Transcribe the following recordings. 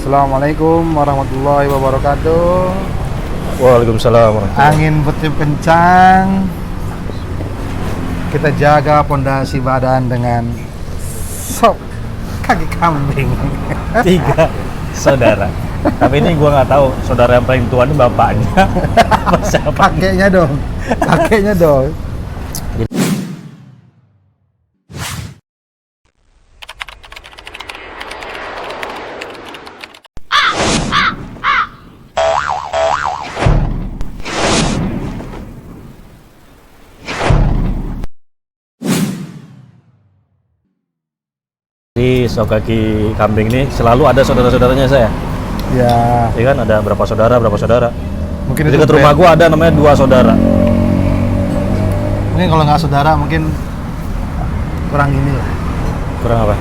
Assalamualaikum warahmatullahi wabarakatuh. Waalaikumsalam warahmatullahi. Angin bertiup kencang. Kita jaga pondasi badan dengan sop kaki kambing. 3 saudara. Tapi ini gua nggak tahu saudara yang paling tua ini bapaknya. Apa siapa? Kakeknya dong. Kakeknya dong. Di sop kaki kambing ini selalu ada saudara-saudaranya saya. Ya, Ya kan ada berapa saudara? mungkin Di itu dekat rumah gua ada namanya 2 saudara. Mungkin kalau nggak saudara mungkin kurang ini lah. Kurang apa?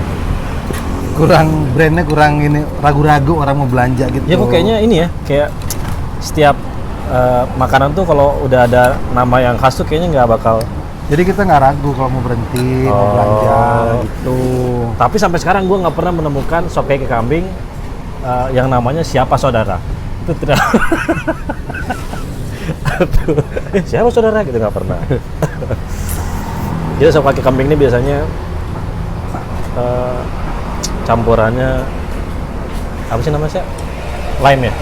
Kurang brandnya kurang ini, ragu-ragu orang mau belanja gitu. Ya kok kayaknya ini ya, kayak setiap makanan tuh kalau udah ada nama yang khas tuh kayaknya nggak bakal. Jadi kita nggak ragu kalau mau berhenti, mau belanja gitu. Tapi sampai sekarang gua nggak pernah menemukan sop kaki kambing yang namanya siapa saudara. Itu tidak. Siapa saudara gitu nggak pernah. Jadi sop kaki kambing ini biasanya campurannya apa sih namanya sih? Lime ya?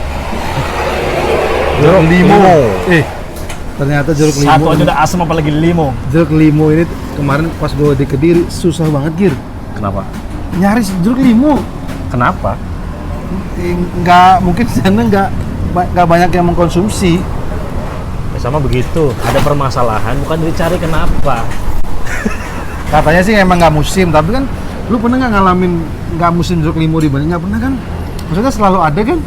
Jeruk limo. Ternyata jeruk limo. Satu aja udah asam apalagi limo. Jeruk limo ini kemarin pas gue di Kediri susah banget, Gir. Kenapa? Nyari jeruk limo. Kenapa? Nggak, mungkin di sana nggak banyak yang mengkonsumsi. Ya sama begitu. Ada permasalahan bukan dicari kenapa. Katanya sih emang nggak musim, tapi kan lu pernah nggak ngalamin nggak musim jeruk limo di Bali? Nggak pernah kan? Maksudnya selalu ada kan?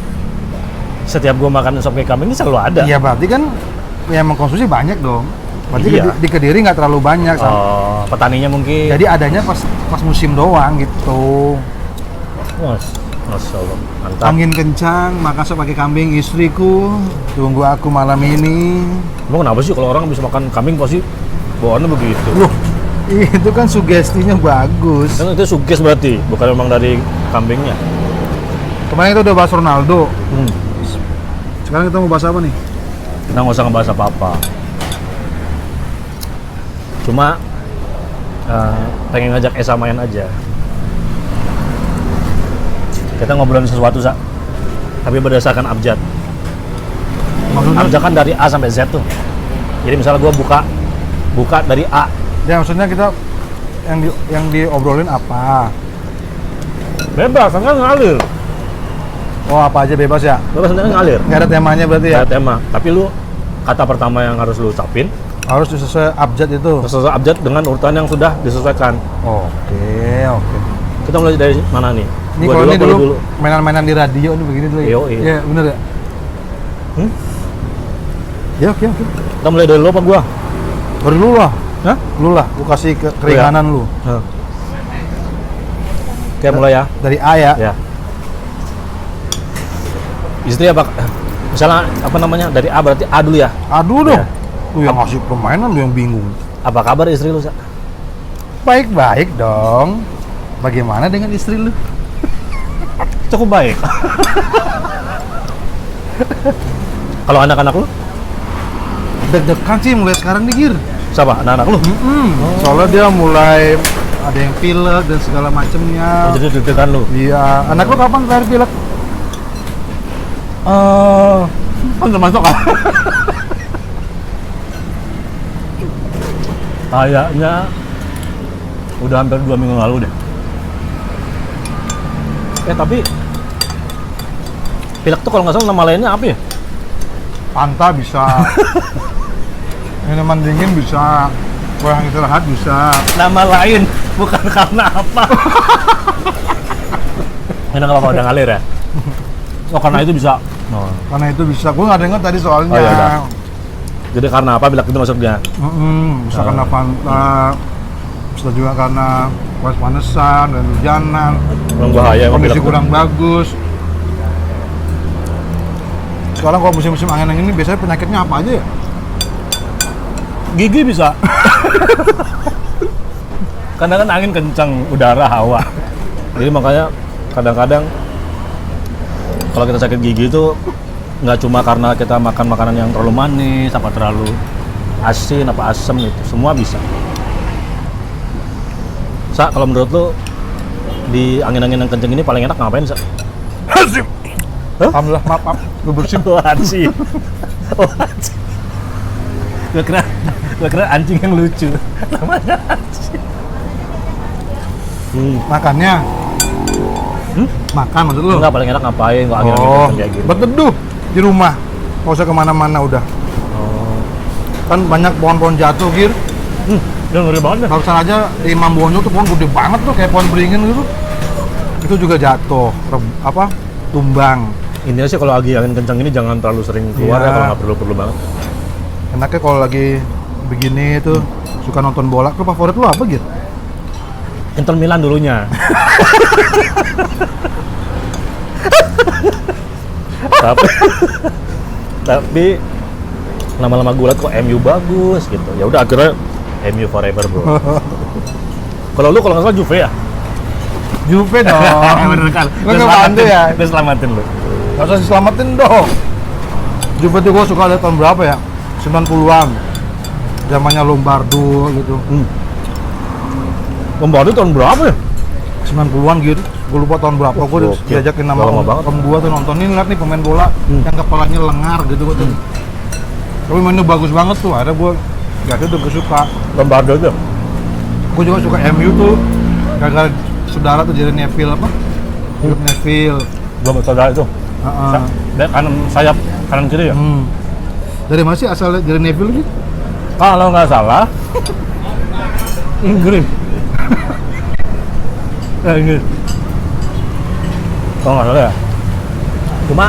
Setiap gua makan sop kaki kambing ini selalu ada. Iya, berarti kan yang mengkonsumsi banyak dong. Berarti Iya. di Kediri nggak terlalu banyak. Oh, petaninya mungkin. Jadi adanya pas musim doang gitu. Masya Allah, mantap. Angin kencang, makan sop kaki kambing istriku. Tunggu aku malam ini. Emang kenapa sih kalau orang bisa makan kambing pasti bawaannya begitu? Loh, itu kan sugestinya bagus. Kan itu suges berarti, bukan memang dari kambingnya. Kemarin kita udah bahas Ronaldo. Sekarang kita mau bahas apa nih? Kita nggak usah ngebahas apa-apa. Cuma pengen ngajak Esa main aja. Kita ngobrolin sesuatu, Sa. Tapi berdasarkan abjad. Maksudnya? Abjad kan dari A sampai Z tuh. Jadi misalnya gua buka dari A. Ya maksudnya kita yang diobrolin apa? Bebas, kan ngalir. Oh, apa aja bebas ya? Bebas kan ngalir. Nggak ada temanya berarti ya? Nggak ada tema. Tapi lu kata pertama yang harus lu ucapin Harus sesuai abjad itu. sesuai abjad dengan urutan yang sudah disesuaikan. Oke. Kita mulai dari mana nih? Ini Gua kalau ini apa lu dulu mainan-mainan di radio ini begini dulu. Iya, iya. Iya, bener ya? Ya, oke. Kita mulai dari lu apa gua? Baru lu lah. Hah? Lu lah, gua kasih keringanan lu. Oke, mulai ya. Dari A ya. Ya. Istri apa? Misalnya apa namanya? Dari A berarti A dulu ya. Aduh dong. Ya. Lu yang ngasih permainan, lu yang bingung. Apa kabar istri lu, Sa? Baik-baik dong. Bagaimana dengan istri lu? Cukup baik. Kalau anak-anak lu? Deg-degan sih mulai sekarang nih, Gir. Siapa? Anak-anak lu? Soalnya dia mulai ada yang pilek dan segala macemnya. Jadi deg-degan lu? Iya. Anak lu kapan terakhir pilek? Kan termasuk kan? Kayaknya udah hampir 2 minggu lalu deh. Tapi pilek tuh kalau nggak salah nama lainnya apa ya? Panta bisa. Minuman dingin bisa. Kurang istirahat bisa. Nama lain, bukan karena apa. Enak apa udah ngalir ya? Oh karena itu bisa. Oh. Karena itu bisa. Gue nggak denger tadi soalnya. Oh, iya, iya. Jadi karena apa pilek itu maksudnya? Bisa karena Fanta. Bisa juga karena panas-panasan dan hujanan. Kurang bahaya emang Kondisi pilek. kurang bagus. Sekarang kalau musim-musim angin ini biasanya penyakitnya apa aja ya? Gigi bisa. Karena kan angin kencang, udara, hawa. Jadi makanya kadang-kadang kalau kita sakit gigi itu nggak cuma karena kita makan makanan yang terlalu manis, apa terlalu asin, apa asam gitu, semua bisa. Sa, kalau menurut lo di angin-angin yang kenceng ini paling enak ngapain, Sa? Hasim. Hah? Alhamdulillah, maaf, gue bersin. Oh, anjing. Oh, anjing. Gue kira anjing yang lucu. Namanya anjing. Makannya? Makan maksud lu? Enggak, paling enak ngapain kalau angin-angin kenceng kayak gitu? berteduh di rumah, nggak usah kemana-mana udah. Oh. Kan banyak pohon-pohon jatuh, Gir. Udah ngeri banget dah. Barusan aja di Imam Bonjol tuh pohon gede banget tuh, kayak pohon beringin gitu. Itu juga jatuh, tumbang. Intinya sih kalau lagi angin kencang ini jangan terlalu sering keluar Iya. ya kalau nggak perlu-perlu banget. Enaknya kalau lagi begini tuh, suka nonton bola. Lu favorit lu apa, Gir? Inter Milan dulunya. tapi lama-lama gue liat kok MU bagus gitu. Ya udah akhirnya MU forever, bro. Kalau lu kalau nggak salah Juve ya? Juve dong. Bener kan? Lu ngebantu ya? Gue selamatin lu. Gak usah diselamatin dong. Juve tuh gue suka dari tahun berapa ya? 90-an. Zamannya Lombardo gitu. Lombardo tahun berapa ya? 90-an gitu. Gue lupa tahun berapa. Gue Gokil. diajakin nama Lama banget. om gue tuh nontonin, liat nih pemain bola yang kepalanya lengar gitu gua tuh. Tapi mainnya bagus banget tuh. Akhirnya gue gak tuh gue suka. Lombardo tuh. Gue juga suka MU tuh. Gara-gara saudara tuh jadi Neville apa? Neville. Belum saudara itu. Heeh. Dia kanan sayap kanan kiri ya? Dari mana sih asalnya jadi Neville gitu? Kalau nggak salah Inggris. Inggris. Kalau nggak salah ya. Cuma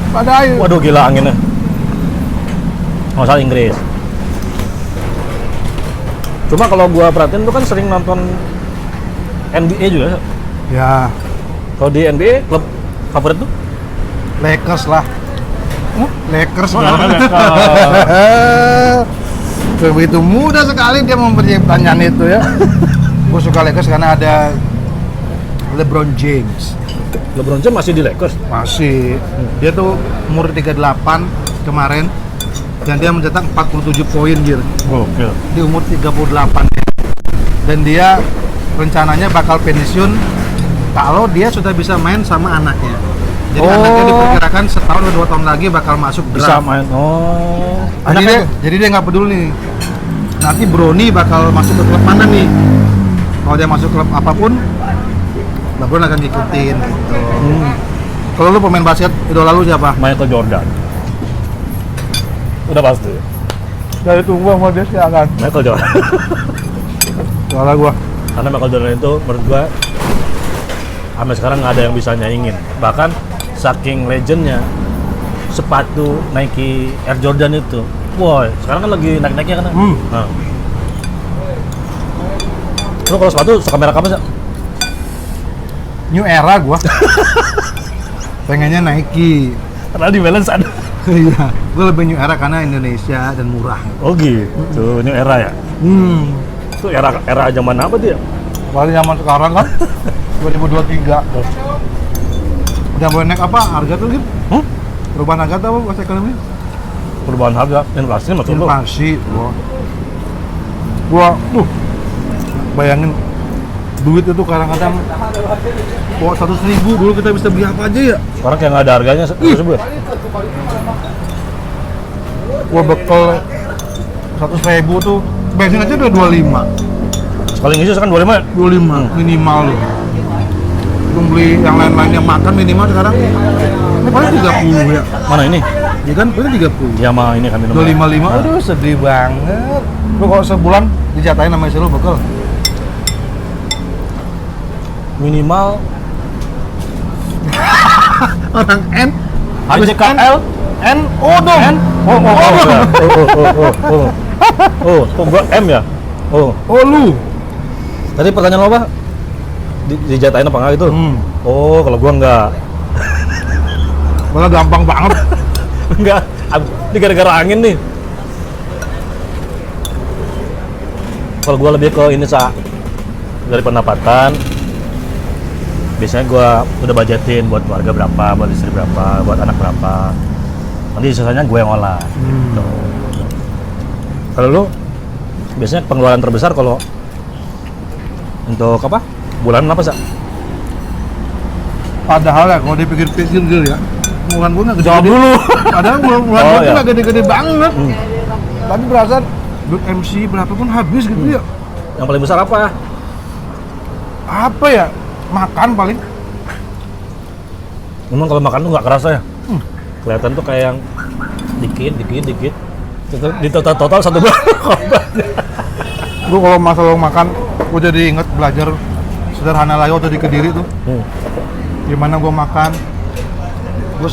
Ada air. waduh gila anginnya. Nggak salah Inggris. Cuma kalau gua perhatiin tuh kan sering nonton NBA juga. Ya, Kalau di NBA klub favorit tuh? Lakers lah. Lakers Oh, dong. Begitu mudah sekali dia memberi pertanyaan itu ya. Gue suka Lakers karena ada LeBron James. LeBron James masih di Lakers. Masih. Dia tuh umur 38 kemarin dan dia mencetak 47 poin gitu Gokil. di umur 38 ya. Dan dia rencananya bakal pensiun kalau dia sudah bisa main sama anaknya. Jadi anaknya diperkirakan setahun atau 2 tahun lagi bakal masuk Bisa draft. main. Oh. Jadi dia nggak peduli nih. Nanti Brony bakal masuk ke klub mana nih? Kalau dia masuk klub apapun, LeBron akan ngikutin gitu. Kalau lu pemain basket, idola lu siapa? Michael Jordan. Udah pasti. Dari tunggu sama dia silakan. Michael Jordan. Idola gua. Karena Michael Jordan itu menurut gua sampai sekarang nggak ada yang bisa nyaingin. Bahkan saking legendnya sepatu Nike Air Jordan itu, wah sekarang kan lagi naik-naiknya kan. Nah. Lu kalau sepatu suka merek apa sih? New era gua. Pengennya Nike. Karena di balance ada. Iya, gua lebih new era karena Indonesia dan murah. Oh gitu, ini era ya. Itu era zaman apa dia? Paling zaman sekarang kan 2023. Udah boleh naik apa harga tuh gitu? Perubahan harga tuh apa bahasa ekonomi? Perubahan harga, inflasi maksud lu? Inflasi. Gua bayangin duit itu kadang-kadang bawa 100.000 dulu kita bisa beli apa aja ya? Sekarang kayak nggak ada harganya tersebut. Gua bekal 100.000 tuh bensin aja udah 25. Sekali ngisi sekarang 25 ya? 25 minimal loh. Belum beli yang lain-lain yang makan minimal sekarang. Ini paling 30 ya. Mana ini? Ya kan paling 30. Ya mah ini kami 255. Aduh sedih banget. Lu kalau sebulan dijatain sama istri lu bekal. Minimal Orang N HJKL N O dong. N Oh, gua M ya? Oh, lu. tadi pertanyaan lo apa? Dijatain apa enggak itu? Oh, kalau gua enggak. Malah gampang banget. Enggak. Ini gara-gara angin nih. Kalau gua lebih ke ini dari pendapatan biasanya gue udah budgetin buat keluarga berapa, buat istri berapa, buat anak berapa. Nanti sisanya gue yang olah. Gitu. Kalau lu biasanya pengeluaran terbesar kalau untuk apa? Bulanan apa sih? Padahal ya kalau dipikir-pikir Gil ya, pengeluaran gue nggak gede. Jawab dulu. Padahal pengeluaran gue tuh iya. nggak gede-gede banget. Tapi berasa duit MC berapa pun habis gitu ya. Yang paling besar apa? Apa ya? Makan paling. Memang kalau makan tuh nggak kerasa ya. Kelihatan tuh kayak yang dikit. Di total satu bulan. Gue kalau masalah makan, gue jadi inget belajar sederhana lagi waktu di Kediri tuh. Gimana gue makan, gue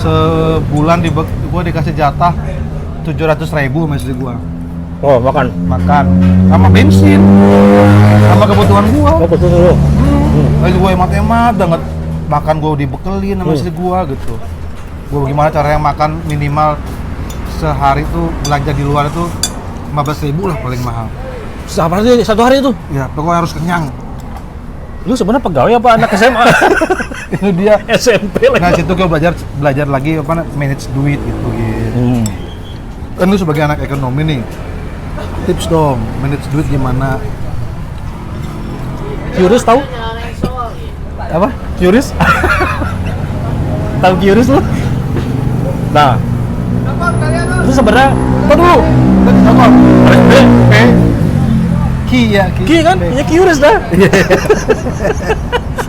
sebulan gue dikasih jatah 700.000 sama istri gue. Oh, makan Sama bensin, sama kebutuhan gue. Oh, betul dulu. Lagi gue hemat-hemat banget. Bahkan gue dibekelin sama istri gue gitu. Gue gimana caranya makan minimal sehari tuh belanja di luar itu 15.000 lah paling mahal. Apa sih satu hari itu? Ya, pokoknya harus kenyang. Lu sebenarnya pegawai apa anak SMA? Itu dia. SMP Nah, lagi. situ gue belajar lagi apa manage duit gitu. Kan lu sebagai anak ekonomi nih, tips dong manage duit gimana? Curious tahu? Apa? Curious? Tahu Curious lu? Nah, itu sebenarnya Apa dulu? Tadi apa? P. Ki ya. Ki kan? Ya Curious dah.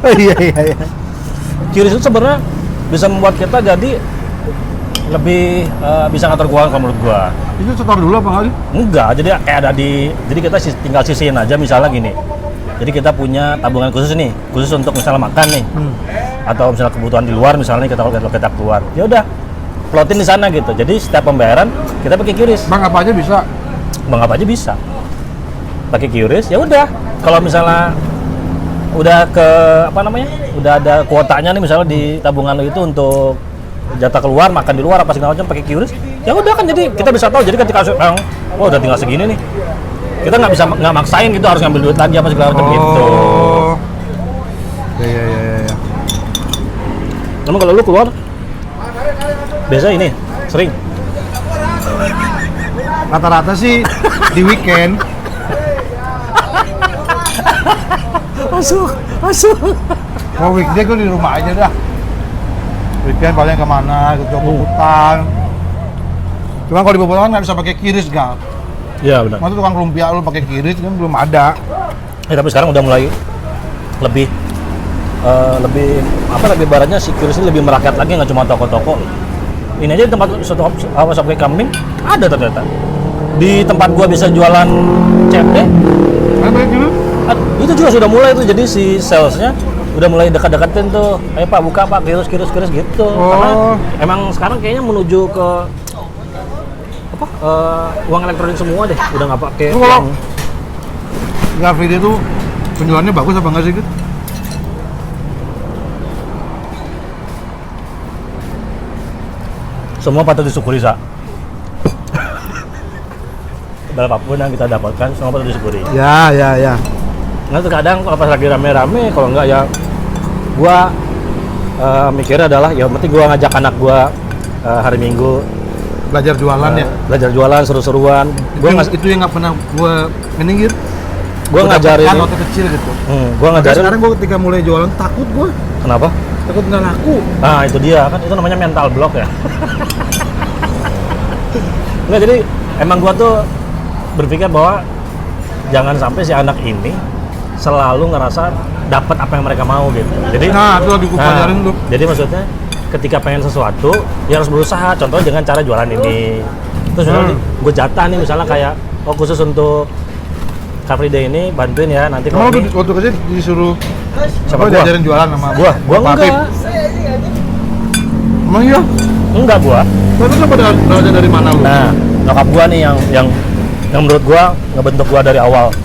Oh iya. Curious itu sebenarnya bisa membuat kita jadi lebih bisa ngatur keuangan kalau menurut gua. Itu setor dulu apa kali? Enggak, jadi kayak ada jadi kita tinggal sisihin aja misalnya gini. Jadi kita punya tabungan khusus nih, khusus untuk misalnya makan nih. Atau misalnya kebutuhan di luar misalnya kita keluar. Ya udah, plotin di sana gitu. Jadi setiap pembayaran kita pakai QRIS. Bang apa aja bisa? Bang apa aja bisa. Pakai QRIS, ya udah. Kalau misalnya udah udah ada kuotanya nih misalnya di tabungan lo itu untuk jatah keluar, makan di luar apa segala macam pakai QRIS. Ya udah kan, jadi kita bisa tahu. Jadi ketika oh udah tinggal segini nih. Kita nggak maksain gitu harus ngambil duit lagi apa segala macam gitu. Iya. Namun kalau lu keluar biasa ini sering Rata-rata sih di weekend. masuk Kalau weekday gue di rumah aja dah. Weekend paling kemana gitu, Peputan. Cuma kalau di Peputan nggak bisa pakai QRIS, Gal. ya benar. Masa tukang lumpia lu pakai QRIS kan belum ada. Tapi sekarang udah mulai lebih lebih baratnya si QRIS ini lebih merakyat lagi, nggak cuma toko-toko. Ini aja di tempat Subway Kambing ada ternyata. Di tempat gua bisa jualan CFD. Ada gitu? Itu juga sudah mulai tuh, jadi si salesnya udah mulai dekat-dekatin tuh, ayo Pak buka Pak, kiris gitu. Karena emang sekarang kayaknya menuju ke uang elektronik semua deh, udah nggak pakai Lu kalau uang. Car Free Day tuh penjualannya bagus apa enggak sih gitu? Semua patut disyukuri, Sa. Berapapun yang kita dapatkan, semua patut disyukuri. Ya. Nah terkadang kalau pas lagi rame-rame, kalau enggak ya gua mikirnya adalah ya penting gua ngajak anak gua hari Minggu Belajar jualan ya. belajar jualan seru-seruan. Itu yang nggak pernah gua minggir. Gua ngajarin waktu kecil gitu. gua ngajarin. Sekarang gua ketika mulai jualan takut gua. Kenapa? Takut nggak laku. Nah itu dia kan, itu namanya mental block ya. Nggak, jadi emang gua tuh berpikir bahwa jangan sampai si anak ini selalu ngerasa dapat apa yang mereka mau gitu. Jadi Nah, itu lagi gua pelajarin tuh. Jadi maksudnya ketika pengen sesuatu ya harus berusaha. Contohnya dengan cara jualan ini. Terus misalnya gue jatah nih misalnya kayak khusus untuk Car Free Day ini bantuin ya nanti Emang kalau lu waktu kecil disuruh Siapa, apa, gua? diajarin jualan sama gua Pak Afif? enggak. Emang iya? Enggak gua. Tapi lu belajar dari mana lu? Nah, nyokap gua nih yang menurut gua ngebentuk gua dari awal.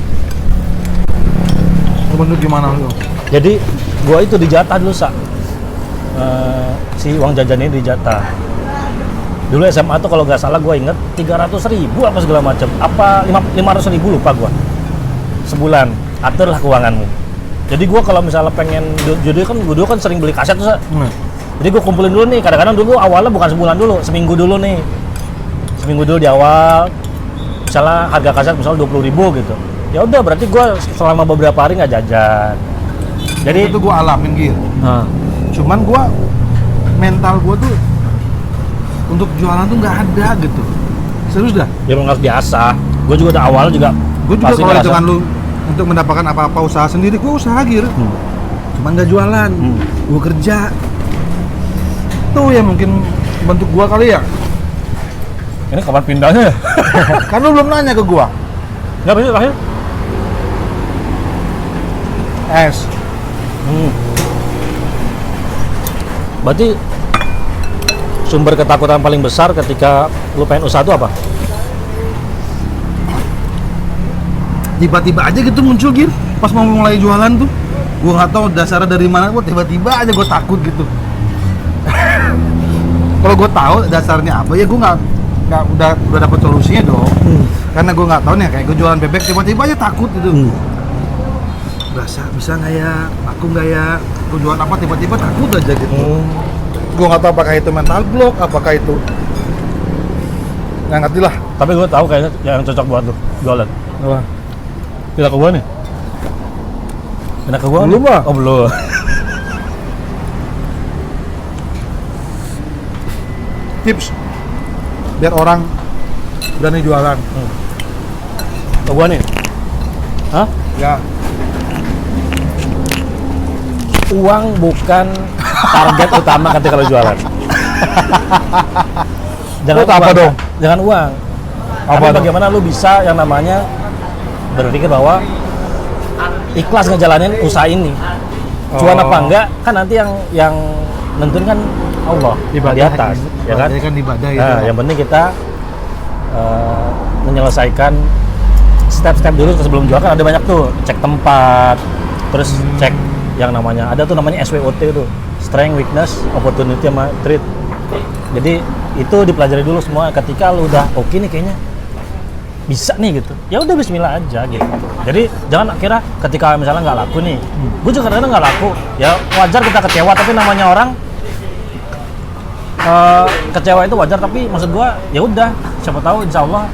Bentuk gimana lu? Jadi gua itu dijatah dulu si uang jajan ini dijatah. Dulu SMA tuh kalau nggak salah gua inget 300.000 apa segala macam. Apa 500.000 lupa gua. Sebulan. Aturlah keuanganmu. Jadi gue kalau misalnya pengen jadi kan gue dulu kan sering beli kaset tuh. Jadi gue kumpulin dulu nih. Kadang-kadang dulu awalnya bukan sebulan dulu, seminggu dulu nih. Seminggu dulu di awal. Misalnya harga kaset misalnya 20.000 gitu. Ya udah berarti gue selama beberapa hari nggak jajan. Jadi itu gue alamin gitu. Cuman gue mental gue tuh untuk jualan tuh nggak ada gitu. Serius dah. ya memang harus biasa. Gue juga udah awal juga. Gue juga pasti kalau ngerasa- hitungan lu untuk mendapatkan apa-apa usaha sendiri, gue usaha gitu. Cuman nggak jualan, gue kerja. Tuh ya mungkin bentuk gue kali ya. Ini kapan pindahnya ya? Kan lu belum nanya ke gue. Nggak bisa terakhir? Es. Berarti sumber ketakutan paling besar ketika lu pengen usaha itu apa? Tiba-tiba aja gitu muncul gitu. Pas mau mulai jualan tuh, gue nggak tahu dasarnya dari mana. Gue tiba-tiba aja gue takut gitu. Kalau gue tahu dasarnya apa ya gue nggak udah dapet solusinya dong. Karena gue nggak tahu nih kayak gue jualan bebek tiba-tiba aja takut gitu. Bisa nggak ya, aku nggak ya, gue jualan apa tiba-tiba takut aja gitu. Gue nggak tahu apakah itu mental block, apakah itu nggak ngerti lah. Tapi gue tahu kayaknya yang cocok buat lu jualan. Apa? Pindah ke gua nih. Pindah ke gua. Belum, nih? Pak. Oh belum. Tips biar orang berani jualan. Ke gua nih. Hah? Ya. Uang bukan target utama ketika lo jualan. Jangan Terus apa uang, dong? Jangan uang. Apa Tapi dong? bagaimana lu bisa yang namanya berpikir bahwa ikhlas ngejalanin usaha ini. Cuan apa enggak kan nanti yang nentuin kan Allah di atas, ya kan? Kan ibadah itu. Nah, yang penting kita menyelesaikan step-step dulu sebelum jual kan ada banyak tuh, cek tempat, terus cek yang namanya ada tuh namanya SWOT itu, strength, weakness, opportunity sama threat. Jadi itu dipelajari dulu semua. Ketika lu udah oke nih kayaknya bisa nih gitu, ya udah bismillah aja gitu. Jadi jangan akhirnya ketika misalnya nggak laku nih, gue juga kadang-kadang nggak laku, ya wajar kita kecewa. Tapi namanya orang kecewa itu wajar. Tapi maksud gue ya udah, siapa tahu insya Allah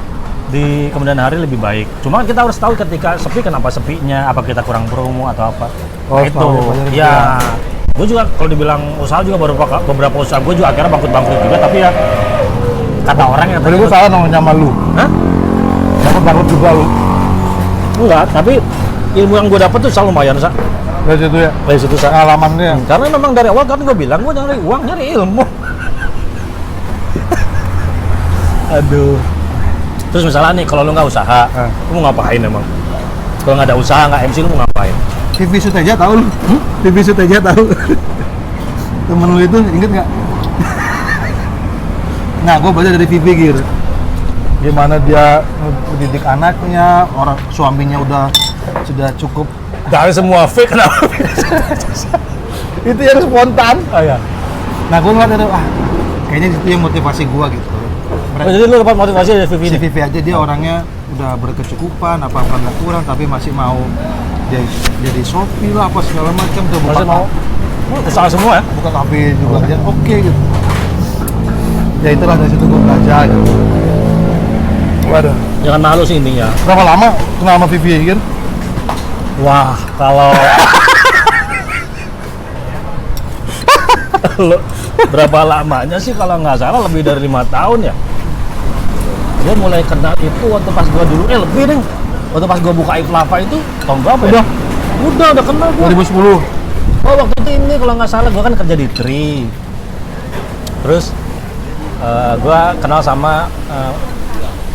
di kemudian hari lebih baik. Cuma kita harus tahu ketika sepi kenapa sepinya, apa kita kurang promo atau apa. Oh, Itu wajar, ya. Gue juga kalau dibilang usaha juga beberapa usaha gue juga akhirnya bangkrut juga. Tapi ya kata orang yang Tadi gue salah namanya sama lu. hah? Dapat takut juga lu. Enggak, tapi ilmu yang gue dapet tuh selalu lumayan, Sa. Dari situ ya. Dari situ, Sa. Pengalamannya. Karena memang dari awal kan gue bilang, gue nyari uang, nyari ilmu. Aduh. Terus misalnya nih, kalau lu nggak usaha, lu mau ngapain emang? Kalau nggak ada usaha, nggak MC, lu mau ngapain? TV Shoot aja tahu lu. TV Shoot aja tahu. Temen lu itu inget nggak? Nah, gue belajar dari Vivi Gir. Gimana dia mendidik anaknya, orang suaminya sudah cukup. Dari semua fake, kenapa? Itu yang spontan. Oh ya. Nah, gue ngeliat kayaknya itu yang motivasi gue gitu. Oh, jadi lu dapat motivasi dari Vivi Si ini? Vivi aja dia orangnya udah berkecukupan, apa-apa nggak kurang, tapi masih mau dia jadi Shopee lah apa segala macam tuh, Masih mau usaha semua ya? buka kafe juga aja oke gitu. Ya itulah dari situ gue belajar gitu. Waduh, Jangan malu sih intinya. berapa lama kenal sama Vivi Gir? Wah, kalau berapa lamanya sih kalau nggak salah lebih dari 5 tahun ya. Dia mulai kenal itu waktu pas gua dulu, lebih deh. Waktu pas gua buka Iflava itu tahun berapa ya? Udah kenal gua. 2010. Oh waktu itu ini kalau nggak salah gua kan kerja di Tri. Terus gua kenal sama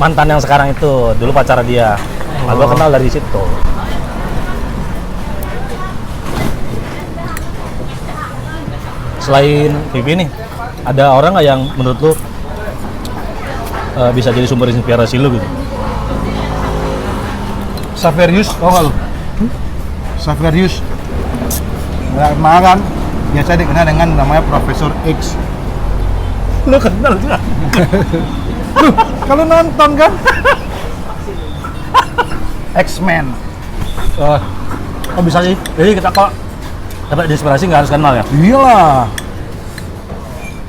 mantan yang sekarang itu, dulu pacar dia. Nah, gua kenal dari situ. Selain Vivi nih, ada orang nggak yang menurut lu bisa jadi sumber inspirasi lu gitu? Saverius, tau nggak lu? Saverius. Nah, kan biasa dikenal dengan namanya Profesor X. Lu kenal nggak? Kalau nonton kan X-Men. Oh bisa sih. Jadi kita kok dapat inspirasi nggak harus kenal ya? Iyalah.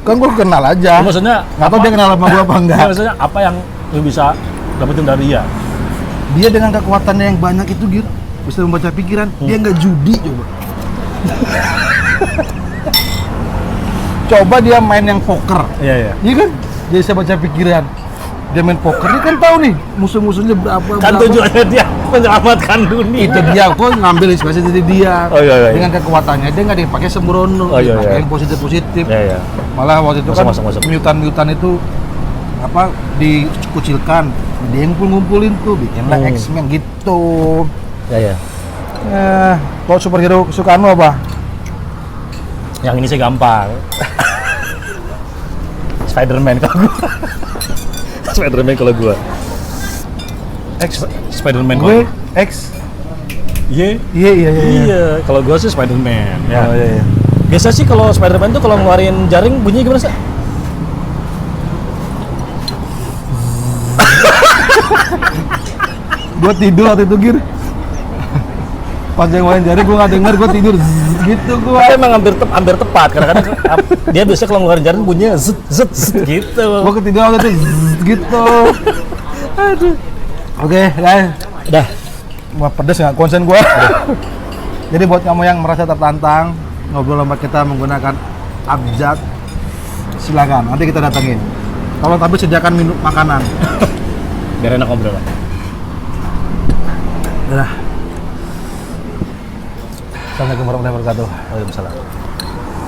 Kan gue kenal aja. Maksudnya Nggak tahu dia kenal sama gue apa enggak. Ya, maksudnya apa yang lu bisa dapetin dari dia? Dia dengan kekuatannya yang banyak itu Gir, bisa membaca pikiran. Dia nggak judi coba. Coba dia main yang poker. Iya. Iya kan? Dia bisa baca pikiran. Dia main poker, dia kan tahu nih musuh-musuhnya berapa. Kan tujuannya dia menyelamatkan dunia. Itu dia kok ngambil inspirasi dari dia. Oh, iya. Dengan kekuatannya dia nggak dipakai sembrono, Oh, iya, dipakai iya. yang positif-positif. Iya. Malah waktu itu Masuk, kan masuk. mutan itu apa dikucilkan, dia yang ngumpulin tuh bikinlah X-Men gitu. Iya. Kalau superhero kesukaan lo apa? Yang ini sih gampang. Spider-Man kalau gua. Spider-Man kalau gua. Spider-Man Gue kalau- X. Iya. Iya. Kalau gua sih Spider-Man. Ya. Oh, iya. Biasa sih kalau Spider-Man tuh kalau ngeluarin jaring bunyinya gimana sih? Gue tidur waktu itu Gir. Pas yang main jari gue nggak denger, gue tidur zzz, gitu gue. Tapi emang hampir tepat. Kadang-kadang dia biasanya kalau ngeluarin jaring bunyinya zet zet zet gitu. Gue ketiduran waktu itu zzz, gitu. Aduh. Oke, guys. Udah. Wah, pedes nggak konsen gue. Jadi buat kamu yang merasa tertantang ngobrol sama kita menggunakan abjad, silakan. Nanti kita datengin. Kalau tapi sediakan minum makanan. Biar enak ngobrol. Udah. Assalamualaikum warahmatullahi wabarakatuh. Waalaikumsalam.